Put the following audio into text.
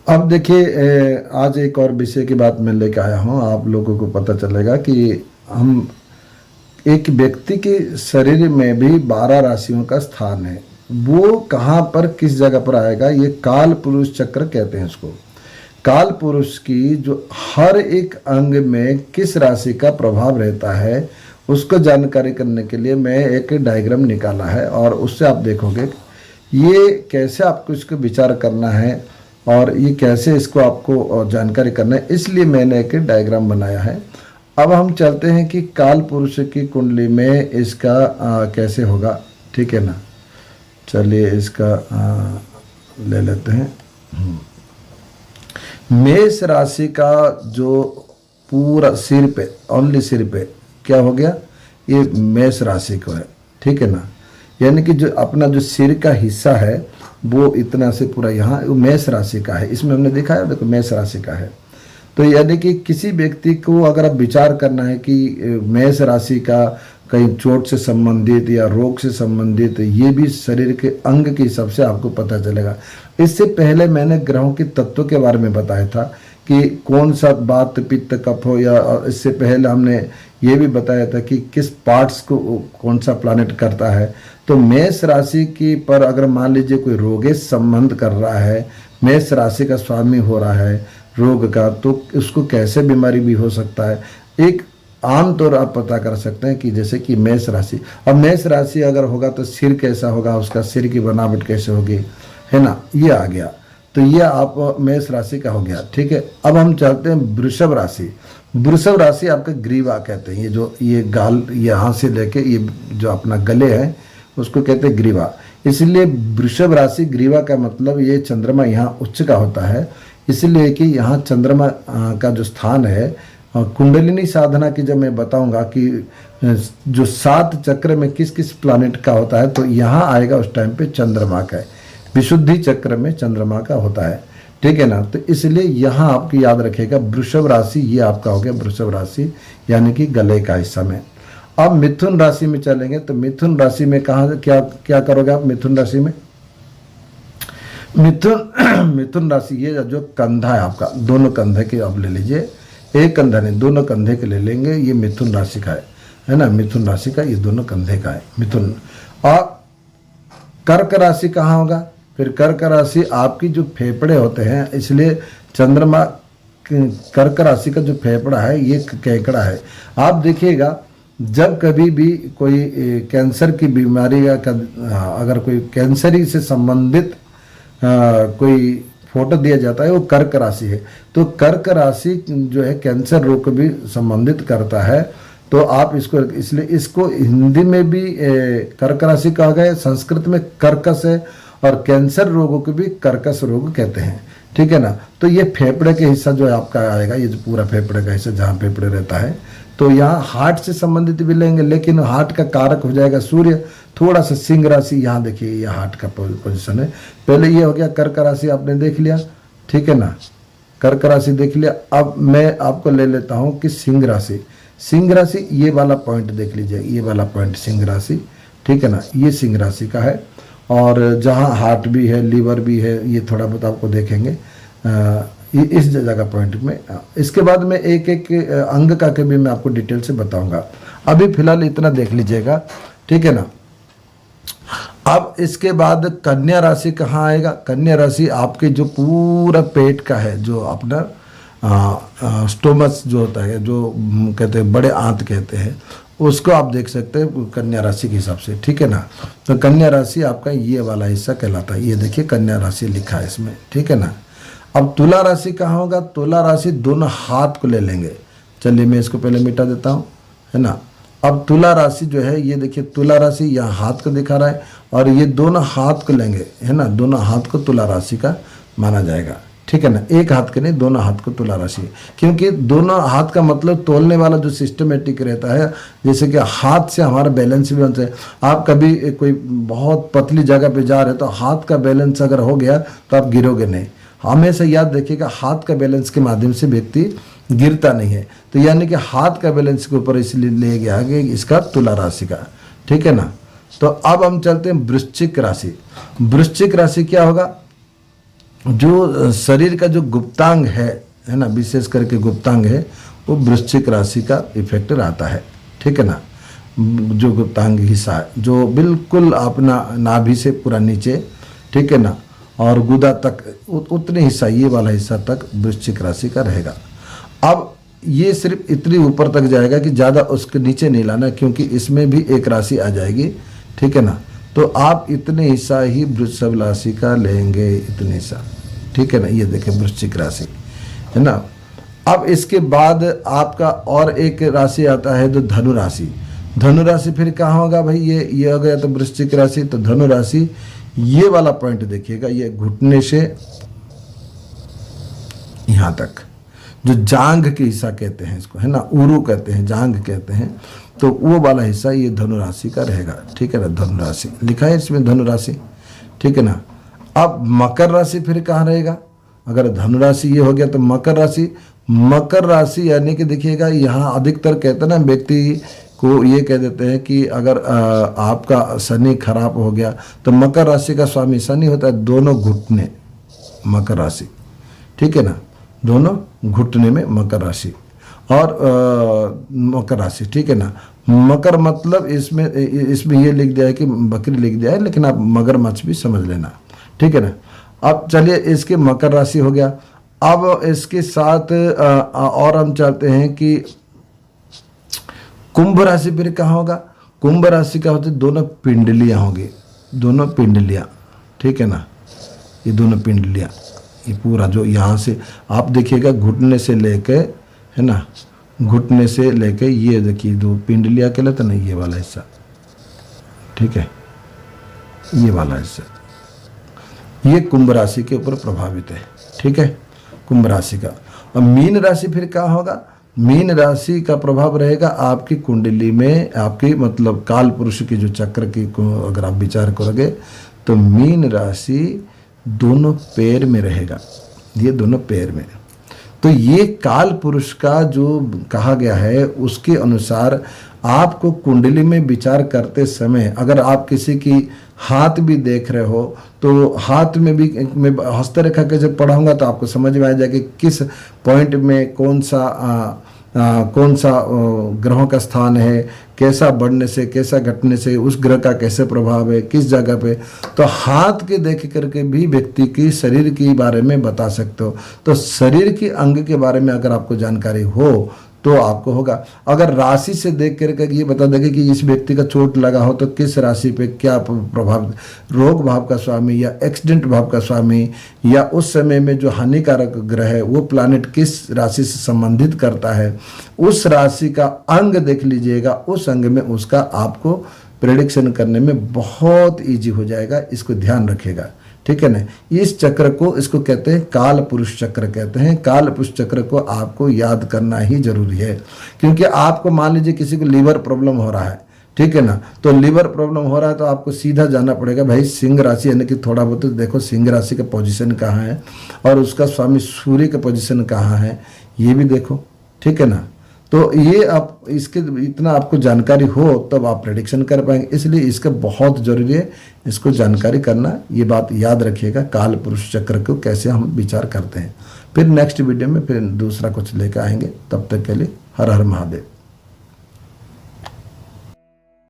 अब देखिए, आज एक और विषय की बात मैं लेकर आया हूँ। आप लोगों को पता चलेगा कि हम एक व्यक्ति के शरीर में भी 12 राशियों का स्थान है। वो कहाँ पर किस जगह पर आएगा, ये काल पुरुष चक्र कहते हैं इसको। काल पुरुष की जो हर एक अंग में किस राशि का प्रभाव रहता है, उसको जानकारी करने के लिए मैं एक डायग्राम निकाला है, और उससे आप देखोगे ये कैसे आपको इसको विचार करना है और ये कैसे इसको आपको जानकारी करना है। इसलिए मैंने एक डायग्राम बनाया है। अब हम चलते हैं कि काल पुरुष की कुंडली में इसका कैसे होगा, ठीक है ना। चलिए इसका ले लेते हैं। मेष राशि का जो पूरा सिर पे, ओनली सिर पे क्या हो गया, ये मेष राशि को है, ठीक है ना। यानी कि जो अपना जो सिर का हिस्सा है वो इतना से पूरा यहाँ मेष राशि का है। इसमें हमने देखा है, देखो मेष राशि का है। तो यानी कि किसी व्यक्ति को अगर आप विचार करना है कि मेष राशि का कहीं चोट से संबंधित या रोग से संबंधित, ये भी शरीर के अंग के हिसाब से आपको पता चलेगा। इससे पहले मैंने ग्रहों के तत्व के बारे में बताया था कि कौन सा वात पित्त कफ हो, या इससे पहले हमने ये भी बताया था कि किस पार्ट्स को कौन सा प्लानेट करता है। तो मेष राशि की पर अगर मान लीजिए कोई रोगे संबंध कर रहा है, मेष राशि का स्वामी हो रहा है रोग का, तो उसको कैसे बीमारी भी हो सकता है। एक आम तौर आप पता कर सकते हैं कि जैसे कि मेष राशि, अब मेष राशि अगर होगा तो सिर कैसा होगा, उसका सिर की बनावट कैसे होगी, है ना, ये आ गया। तो ये आप मेष राशि का हो गया, ठीक है। अब हम चलते हैं वृषभ राशि। वृषभ राशि आपका ग्रीवा कहते हैं, ये जो ये गाल यहाँ से लेके ये जो अपना गले है उसको कहते हैं ग्रीवा। इसलिए वृषभ राशि ग्रीवा का मतलब ये चंद्रमा यहाँ उच्च का होता है, इसलिए कि यहाँ चंद्रमा का जो स्थान है। कुंडलिनी साधना की जब मैं बताऊंगा कि जो 7 चक्र में किस किस प्लानेट का होता है, तो यहाँ आएगा उस टाइम पे चंद्रमा का है। विशुद्धि चक्र में चंद्रमा का होता है, ठीक है ना। तो इसलिए यहाँ आपको याद रखेगा वृषभ राशि, ये आपका हो गया वृषभ राशि, यानी कि गले का हिस्सा में। अब मिथुन राशि में चलेंगे, तो मिथुन राशि में कहाँ क्या क्या करोगे आप मिथुन राशि में। मिथुन राशि ये जो कंधा है आपका, दोनों कंधे के आप ले लीजिए, एक कंधा नहीं दोनों कंधे के ले लेंगे, ये मिथुन राशि का है ना। मिथुन राशि का ये दोनों कंधे का है मिथुन। और कर्क राशि कहाँ होगा, फिर कर्क राशि आपकी जो फेफड़े होते हैं, इसलिए चंद्रमा कर्क राशि का जो फेफड़ा है ये केकड़ा है। आप देखिएगा जब कभी भी कोई कैंसर की बीमारी या अगर कोई कैंसरी से संबंधित कोई फोटो दिया जाता है, वो कर्क राशि है। तो कर्क राशि जो है कैंसर रोग को भी संबंधित करता है। तो आप इसको, इसलिए इसको हिंदी में भी कर्क राशि कहा गया है, संस्कृत में कर्कश है, और कैंसर रोगों को भी कर्कश रोग कहते हैं, ठीक है ना। तो ये फेफड़े के हिस्सा जो है आपका आएगा, ये जो पूरा फेफड़े का हिस्सा जहाँ फेफड़े रहता है, तो यहाँ हार्ट से संबंधित भी लेंगे, लेकिन हार्ट का कारक हो जाएगा सूर्य। थोड़ा सा सिंह राशि, यहाँ देखिए ये हार्ट का पोजीशन है। पहले ये हो गया कर्क राशि, आपने देख लिया, ठीक है ना, कर्क राशि देख लिया। अब मैं आपको ले लेता हूँ कि सिंह राशि। सिंह राशि ये वाला पॉइंट देख लीजिए, ये वाला पॉइंट सिंह राशि, ठीक है ना, ये सिंह राशि का है। और जहाँ हार्ट भी है, लीवर भी है, ये थोड़ा बहुत आपको देखेंगे ये इस जगह पॉइंट में। इसके बाद में एक एक अंग का के भी मैं आपको डिटेल से बताऊंगा। अभी फिलहाल इतना देख लीजिएगा, ठीक है ना। अब इसके बाद कन्या राशि कहाँ आएगा। कन्या राशि आपके जो पूरा पेट का है, जो अपना स्टोमस जो होता है, जो कहते हैं बड़े आंत कहते हैं, उसको आप देख सकते हैं कन्या राशि के हिसाब से, ठीक है ना। तो कन्या राशि आपका ये वाला हिस्सा कहलाता है, ये देखिए कन्या राशि लिखा है इसमें, ठीक है ना। अब तुला राशि कहाँ होगा। तुला राशि दोनों हाथ को ले लेंगे। चलिए मैं इसको पहले मिटा देता हूँ, है ना। अब तुला राशि जो है, ये देखिए तुला राशि यहाँ हाथ को दिखा रहा है, और ये दोनों हाथ को लेंगे, है ना, दोनों हाथ को तुला राशि का माना जाएगा, ठीक है ना। एक हाथ के नहीं, दोनों हाथ को तुला राशि, क्योंकि दोनों हाथ का मतलब तोलने वाला जो सिस्टमेटिक रहता है, जैसे कि हाथ से हमारा बैलेंस भी बनता है। आप कभी कोई बहुत पतली जगह पे जा रहे हैं, तो हाथ का बैलेंस अगर हो गया तो आप गिरोगे नहीं। हमेशा याद रखिएगा, हाथ का बैलेंस के माध्यम से व्यक्ति गिरता नहीं है। तो यानी कि हाथ का बैलेंस के ऊपर इसलिए ले गया कि इसका तुला राशि का, ठीक है ना। तो अब हम चलते हैं वृश्चिक राशि। वृश्चिक राशि क्या होगा, जो शरीर का जो गुप्तांग है ना, विशेष करके गुप्तांग है, वो वृश्चिक राशि का इफेक्ट रहता है। ठीक है ना, जो गुप्तांग हिस्सा है जो बिल्कुल अपना नाभि से पूरा नीचे, ठीक है ना, और गुदा तक उतने हिस्सा, ये वाला हिस्सा तक वृश्चिक राशि का रहेगा। अब ये सिर्फ इतनी ऊपर तक जाएगा कि ज़्यादा उसके नीचे नहीं लाना, क्योंकि इसमें भी एक राशि आ जाएगी। ठीक है ना, तो आप इतने हिस्सा ही वृषभ राशि का लेंगे, इतने हिस्सा। ठीक है ना, ये देखें वृश्चिक राशि है ना। अब इसके बाद आपका और एक राशि आता है जो धनु राशि। धनु राशि फिर कहाँ होगा भाई, ये हो गया तो वृश्चिक राशि। तो धनु राशि ये वाला पॉइंट देखिएगा, ये घुटने से यहाँ तक, जो जांघ के हिस्सा कहते हैं इसको, है ना, उरु कहते हैं, जांघ कहते हैं, तो वो वाला हिस्सा ये धनु राशि का रहेगा। ठीक है ना, धनु राशि लिखा है इसमें, धनु राशि। ठीक है ना। अब मकर राशि फिर कहाँ रहेगा, अगर धनु राशि ये हो गया तो मकर राशि। मकर राशि यानी कि देखिएगा, यहाँ अधिकतर कहते हैं ना, व्यक्ति को ये कह देते हैं कि अगर आपका शनि खराब हो गया तो मकर राशि का स्वामी शनि होता है, दोनों घुटने, मकर राशि। ठीक है ना, दोनों घुटने में मकर राशि और मकर राशि। ठीक है ना, मकर मतलब इसमें ये लिख दिया है कि बकरी लिख दिया है, लेकिन आप मगरमच्छ भी समझ लेना। ठीक है ना। अब चलिए, इसके मकर राशि हो गया। अब इसके साथ और हम चाहते हैं कि कुंभ राशि फिर कहाँ होगा। कुंभ राशि का होते दोनों पिंडलियाँ होंगी, दोनों पिंडलियाँ। ठीक है ना, ये दोनों पिंडलियाँ, ये पूरा जो यहाँ से आप देखिएगा घुटने से लेके, है ना, घुटने से लेके ये देखिए दो पिंडलियाँ कहलाते ना, ये वाला हिस्सा। ठीक है, ये वाला हिस्सा, ये कुंभ राशि के ऊपर प्रभावित है। ठीक है, कुंभ राशि का। और मीन राशि फिर क्या होगा, मीन राशि का प्रभाव रहेगा आपकी कुंडली में, आपकी मतलब काल पुरुष की जो चक्र की को अगर आप विचार करोगे तो मीन राशि दोनों पैर में रहेगा, ये दोनों पैर में। तो ये काल पुरुष का जो कहा गया है उसके अनुसार आपको कुंडली में विचार करते समय अगर आप किसी की हाथ भी देख रहे हो तो हाथ में भी मैं हस्तरेखा के जब पढ़ाऊंगा तो आपको समझ में आ जाएगा कि किस पॉइंट में कौन सा ग्रहों का स्थान है, कैसा बढ़ने से कैसा घटने से उस ग्रह का कैसे प्रभाव है किस जगह पे। तो हाथ के देख करके भी व्यक्ति की शरीर के बारे में बता सकते हो। तो शरीर के अंग के बारे में अगर आपको जानकारी हो तो आपको होगा। अगर राशि से देख करके ये बता देंगे कि इस व्यक्ति का चोट लगा हो तो किस राशि पे क्या प्रभाव, रोग भाव का स्वामी या एक्सीडेंट भाव का स्वामी या उस समय में जो हानिकारक ग्रह है वो प्लैनेट किस राशि से संबंधित करता है, उस राशि का अंग देख लीजिएगा, उस अंग में उसका आपको प्रेडिक्शन करने में बहुत ईजी हो जाएगा। इसको ध्यान रखिएगा। ठीक है ना। इस चक्र को इसको कहते हैं काल पुरुष चक्र कहते हैं। काल पुरुष चक्र को आपको याद करना ही जरूरी है, क्योंकि आपको मान लीजिए किसी को लीवर प्रॉब्लम हो रहा है, ठीक है ना, तो लीवर प्रॉब्लम हो रहा है तो आपको सीधा जाना पड़ेगा भाई सिंह राशि, यानी कि थोड़ा बहुत देखो सिंह राशि का पोजीशन कहाँ है और उसका स्वामी सूर्य का पोजीशन कहाँ है ये भी देखो। ठीक है ना। तो ये आप इसके इतना आपको जानकारी हो तब आप प्रेडिक्शन कर पाएंगे, इसलिए इसका बहुत जरूरी है इसको जानकारी करना। ये बात याद रखिएगा काल पुरुष चक्र को कैसे हम विचार करते हैं। फिर नेक्स्ट वीडियो में फिर दूसरा कुछ लेकर आएंगे। तब तक के लिए हर हर महादेव।